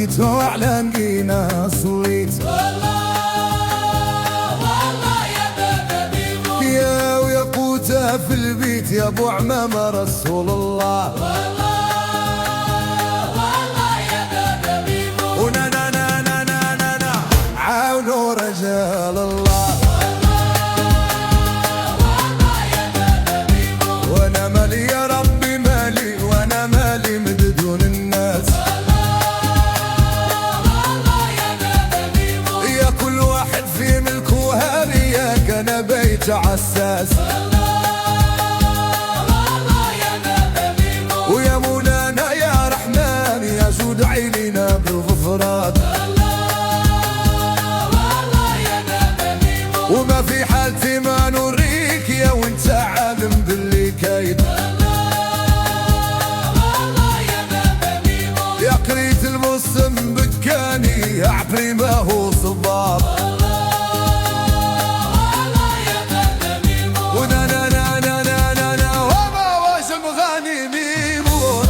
عديت وعلى نقينا صليت والله يا بابا ميمون يا ويا قوته في البيت يا ابو عمامه رسول الله والله يا بابا ميمون ونانا نا نا نا نا نا عاونوا رجال الله والله يا بابا ميمون وانا مالي يا ربي مالي وانا مالي مددون الناس والله يا بابا ميمون يا كل واحد في ملكه هرياك انا بيت عساس والله يا بابا ميمون ويا مولانا يا رحمن يا جود عينينا بالغفران والله يا بابا ميمون وما في حالتي ما نوريك يا وانت عالم باللي كايد والله يا بابا ميمون يا قريت المسلم بكاني يا عبري ما هو صباب والله يا بابا ميمون ونا نا نا نا نا نا نا وما واجم غاني ميمون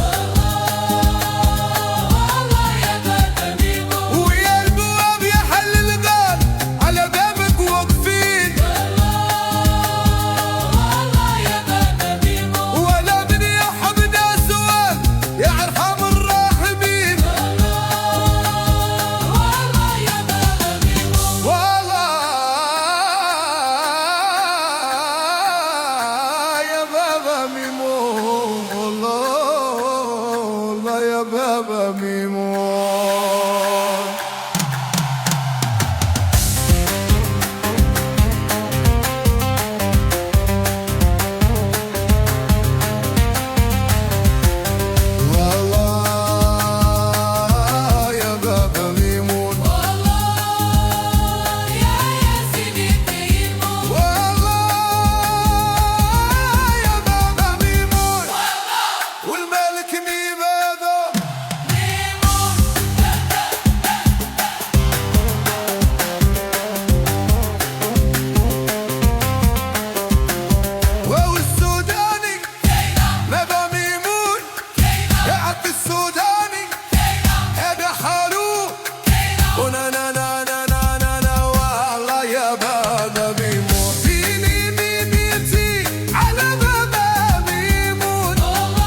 والله يا بابا ميمون ويا البواب يا حل الغال على بابك واقفين والله يا بابا ميمون ولا من يحبنا سؤال يا ارحم الراحمين والله يا بابا ميمون والله يا بابا ميمون والله يا بابا ميمون والله يا بابا ميمون والله يا سيدي ميمون والله يا بابا ميمون والملك ميمادو ميمون وهو السوداني بابا ميمون يا عبد السوداني هذا حالو ونا نا نا نا نا نا نا والله يا بابا ميمون فيني ميميتي على بابا ميمون والله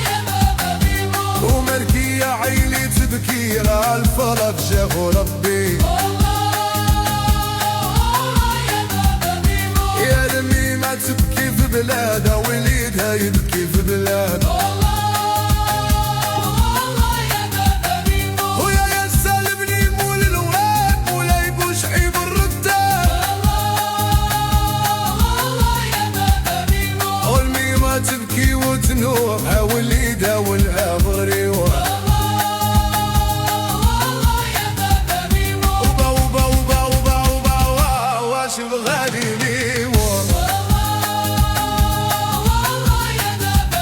يا بابا ميمون ومركي يا عيني تبكي على الفرج شافو ربي والله يا بابا ميمون يا الميمة تبكي في بلادها وليدها يبكي في بلاد والله يا بابا ميمون ويا يسلمني مول الواد مولاي بوشعيب الردان والله يا بابا ميمون والميمة تبكي وتنوح وليدها والعبر يوح والله يا بابا ميمون وبا وبا وبا وبا وبا واشف غالي ميمون والله يا بابا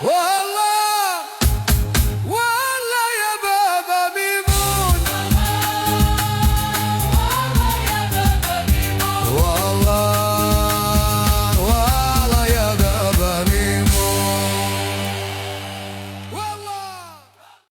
آه